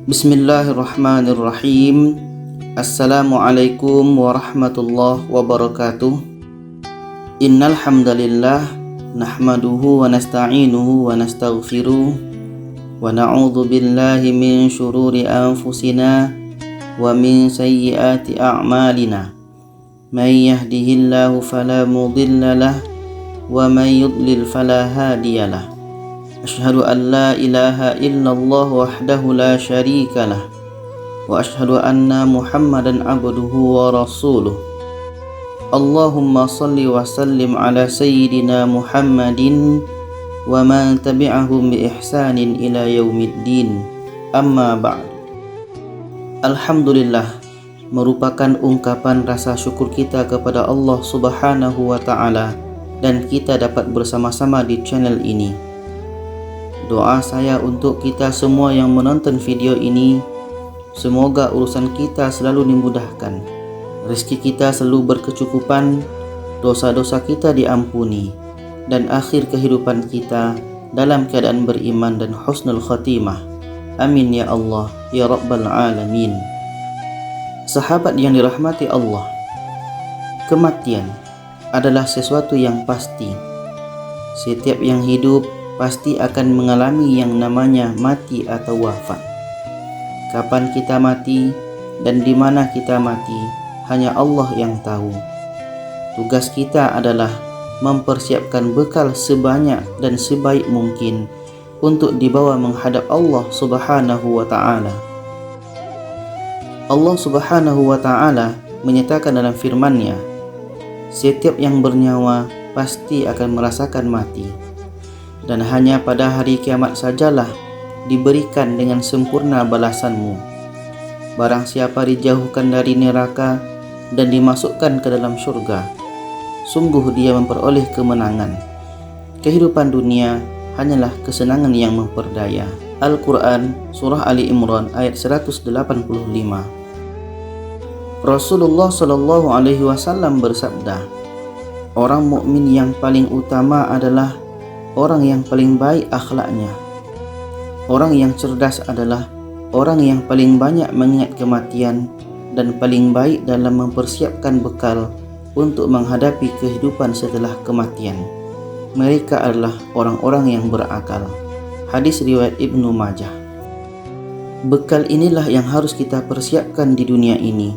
Bismillahirrahmanirrahim. Assalamualaikum warahmatullahi wabarakatuh. Innal hamdalillah nahmaduhu wa nasta'inuhu wa nastaghfiruh wa na'udzu billahi min syururi anfusina wa min sayyiati a'malina. May yahdihillahu fala mudilla lahu wa may yudlil fala hadiyalah. Asyhadu an la ilaha illallah wahdahu la syarika lah wa asyhadu anna Muhammadan abduhu wa rasuluh. Allahumma salli wa sallim ala sayyidina Muhammadin wa man tabi'ahum bi ihsanin ila yaumiddin. Amma ba'd. Alhamdulillah merupakan ungkapan rasa syukur kita kepada Allah Subhanahu wa taala dan kita dapat bersama-sama di channel ini. Doa saya untuk kita semua yang menonton video ini, semoga urusan kita selalu dimudahkan, rezeki kita selalu berkecukupan, dosa-dosa kita diampuni, dan akhir kehidupan kita dalam keadaan beriman dan husnul khatimah. Amin ya Allah ya Rabbal Alamin. Sahabat yang dirahmati Allah, kematian adalah sesuatu yang pasti. Setiap yang hidup pasti akan mengalami yang namanya mati atau wafat. Kapan kita mati dan di mana kita mati, hanya Allah yang tahu. Tugas kita adalah mempersiapkan bekal sebanyak dan sebaik mungkin untuk dibawa menghadap Allah Subhanahu wa taala. Allah Subhanahu wa taala menyatakan dalam firman-Nya, setiap yang bernyawa pasti akan merasakan mati. Dan hanya pada hari kiamat sajalah diberikan dengan sempurna balasanmu. Barang siapa dijauhkan dari neraka dan dimasukkan ke dalam syurga, sungguh dia memperoleh kemenangan. Kehidupan dunia hanyalah kesenangan yang memperdaya. Al-Quran Surah Ali Imran ayat 185. Rasulullah SAW bersabda, orang mukmin yang paling utama adalah orang yang paling baik akhlaknya. Orang yang cerdas adalah orang yang paling banyak mengingat kematian dan paling baik dalam mempersiapkan bekal untuk menghadapi kehidupan setelah kematian. Mereka adalah orang-orang yang berakal. Hadis riwayat Ibnu Majah. Bekal inilah yang harus kita persiapkan di dunia ini,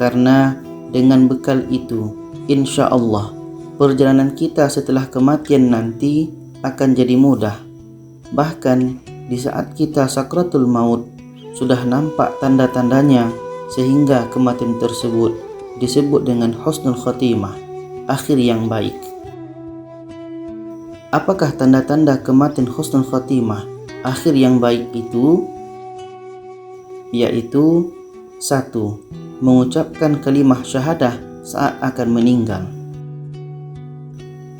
karena dengan bekal itu, insya Allah perjalanan kita setelah kematian nanti akan jadi mudah. Bahkan di saat kita sakratul maut sudah nampak tanda-tandanya, sehingga kematian tersebut disebut dengan husnul khatimah, akhir yang baik. Apakah tanda-tanda kematian husnul khatimah, akhir yang baik itu? Yaitu 1. Mengucapkan kalimah syahadah saat akan meninggal.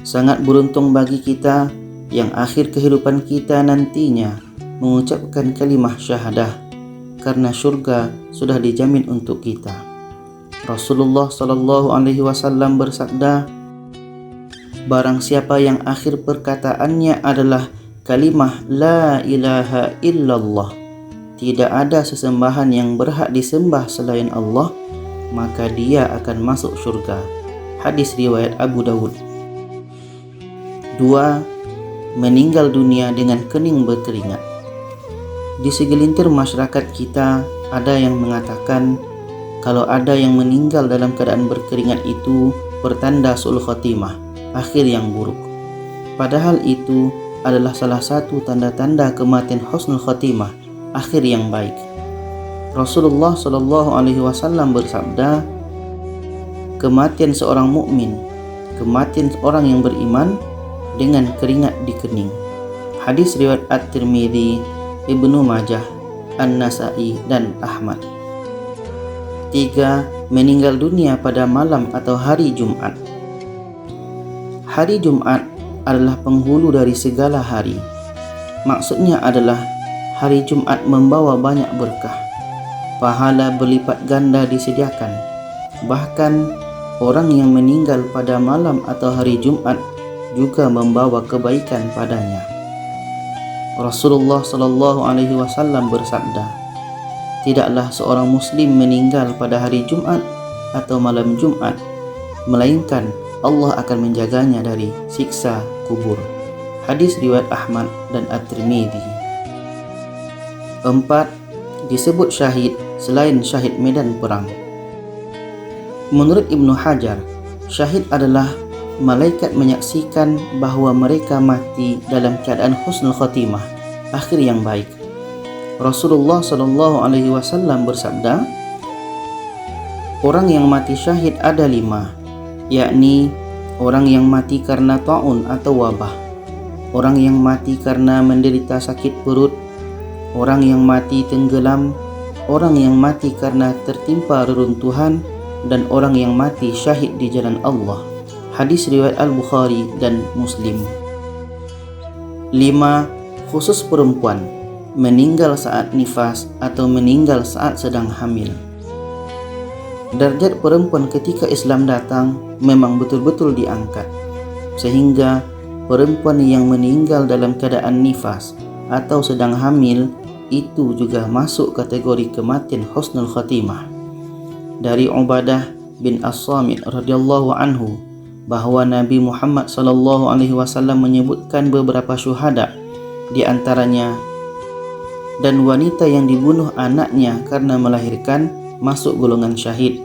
Sangat beruntung bagi kita yang akhir kehidupan kita nantinya mengucapkan kalimah syahadah, karena syurga sudah dijamin untuk kita. Rasulullah SAW bersabda, barang siapa yang akhir perkataannya adalah kalimah la ilaha illallah, tidak ada sesembahan yang berhak disembah selain Allah, maka dia akan masuk syurga. Hadis riwayat Abu Dawud. 2. Meninggal dunia dengan kening berkeringat. Di segelintir masyarakat kita ada yang mengatakan kalau ada yang meninggal dalam keadaan berkeringat itu pertanda su'ul khatimah, akhir yang buruk. Padahal itu adalah salah satu tanda-tanda kematian husnul khatimah, akhir yang baik. Rasulullah SAW bersabda, kematian seorang mukmin, kematian orang yang beriman dengan keringat di kening. Hadis riwayat At-Tirmidzi, Ibnu Majah, An-Nasa'i dan Ahmad. 3. Meninggal dunia pada malam atau hari Jumat. Hari Jumat adalah penghulu dari segala hari. Maksudnya adalah hari Jumat membawa banyak berkah. Pahala berlipat ganda disediakan. Bahkan orang yang meninggal pada malam atau hari Jumat juga membawa kebaikan padanya. Rasulullah SAW bersabda, tidaklah seorang muslim meninggal pada hari Jumat atau malam Jumat, melainkan Allah akan menjaganya dari siksa kubur. Hadis riwayat Ahmad dan At-Tirmidzi. 4. Disebut syahid selain syahid medan perang. Menurut Ibnu Hajar, syahid adalah malaikat menyaksikan bahawa mereka mati dalam keadaan husnul khatimah, akhir yang baik. Rasulullah SAW bersabda, orang yang mati syahid ada 5, yakni orang yang mati karena ta'un atau wabah, orang yang mati karena menderita sakit perut, orang yang mati tenggelam, orang yang mati karena tertimpa reruntuhan, dan orang yang mati syahid di jalan Allah. Hadis riwayat Al-Bukhari dan Muslim. 5. Khusus perempuan, meninggal saat nifas atau meninggal saat sedang hamil. Darjat perempuan ketika Islam datang memang betul-betul diangkat, sehingga perempuan yang meninggal dalam keadaan nifas atau sedang hamil itu juga masuk kategori kematian husnul khatimah. Dari Ubadah bin As-Samit radhiyallahu anhu bahawa Nabi Muhammad SAW menyebutkan beberapa syuhada, di antaranya dan wanita yang dibunuh anaknya karena melahirkan masuk golongan syahid,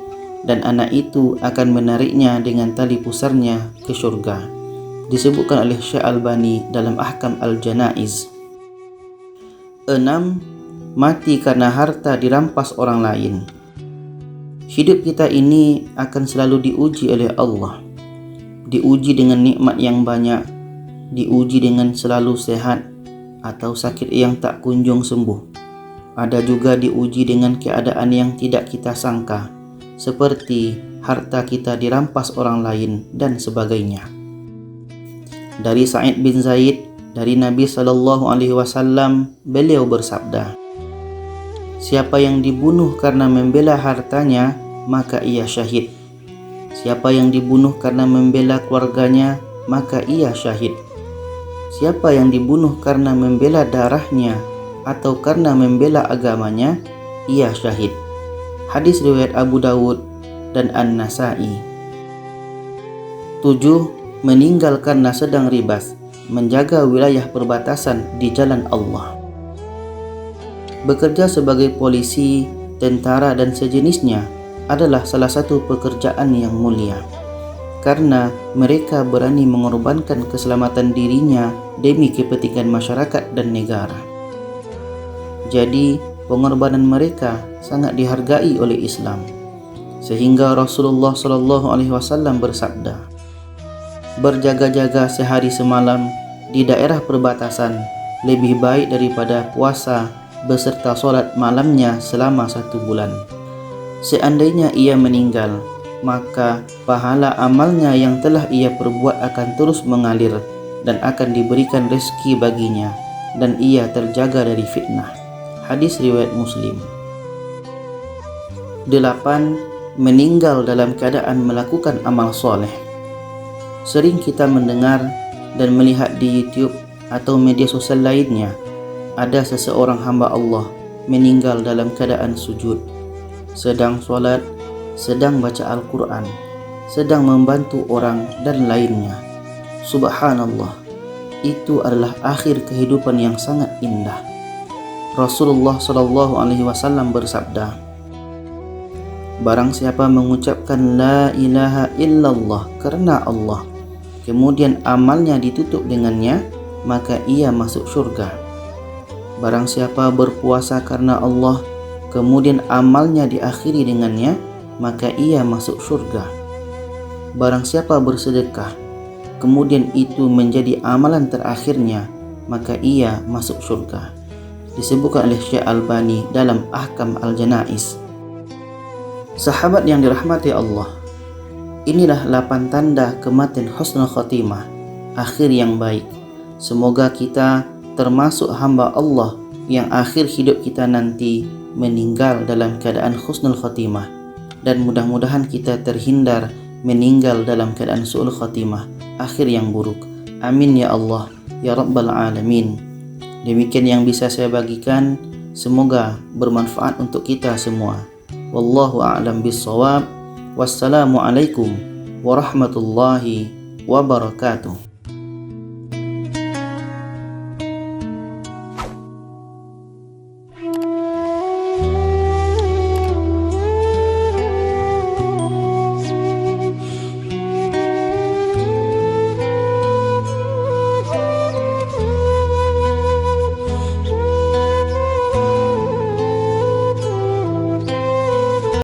dan anak itu akan menariknya dengan tali pusarnya ke syurga. Disebutkan oleh Syekh Albani dalam Ahkam Al-Janaiz. 6. Mati karena harta dirampas orang lain. Hidup kita ini akan selalu diuji oleh Allah. Diuji dengan nikmat yang banyak, diuji dengan selalu sehat atau sakit yang tak kunjung sembuh. Ada juga diuji dengan keadaan yang tidak kita sangka, seperti harta kita dirampas orang lain dan sebagainya. Dari Sa'id bin Zaid dari Nabi SAW, beliau bersabda, siapa yang dibunuh karena membela hartanya, maka ia syahid. Siapa yang dibunuh karena membela keluarganya, maka ia syahid. Siapa yang dibunuh karena membela darahnya atau karena membela agamanya, ia syahid. Hadis riwayat Abu Dawud dan An-Nasai. 7. Meninggal karena sedang ribas, menjaga wilayah perbatasan di jalan Allah. Bekerja sebagai polisi, tentara dan sejenisnya adalah salah satu pekerjaan yang mulia, karena mereka berani mengorbankan keselamatan dirinya demi kepentingan masyarakat dan negara. Jadi, pengorbanan mereka sangat dihargai oleh Islam, sehingga Rasulullah SAW bersabda, berjaga-jaga sehari semalam di daerah perbatasan lebih baik daripada puasa beserta solat malamnya selama 1 bulan. Seandainya ia meninggal, maka pahala amalnya yang telah ia perbuat akan terus mengalir dan akan diberikan rezeki baginya, dan ia terjaga dari fitnah. Hadis riwayat Muslim. 8. Meninggal dalam keadaan melakukan amal soleh. Sering kita mendengar dan melihat di YouTube atau media sosial lainnya, ada seseorang hamba Allah meninggal dalam keadaan sujud, sedang solat, sedang baca Al-Quran, sedang membantu orang dan lainnya. Subhanallah, itu adalah akhir kehidupan yang sangat indah. Rasulullah SAW bersabda, barang siapa mengucapkan la ilaha illallah karena Allah, kemudian amalnya ditutup dengannya, maka ia masuk syurga. Barang siapa berpuasa karena Allah, kemudian amalnya diakhiri dengannya, maka ia masuk syurga. Barang siapa bersedekah, kemudian itu menjadi amalan terakhirnya, maka ia masuk syurga. Disebutkan oleh Syekh Albani dalam Ahkam Al-Janaiz. Sahabat yang dirahmati Allah, inilah 8 tanda kematian husnul khatimah, akhir yang baik. Semoga kita termasuk hamba Allah yang akhir hidup kita nanti meninggal dalam keadaan husnul khatimah, dan mudah-mudahan kita terhindar meninggal dalam keadaan su'ul khatimah, akhir yang buruk. Amin ya Allah ya Rabbal Alamin. Demikian yang bisa saya bagikan. Semoga bermanfaat untuk kita semua. Wallahu a'lam bissawab. Wassalamualaikum warahmatullahi wabarakatuh.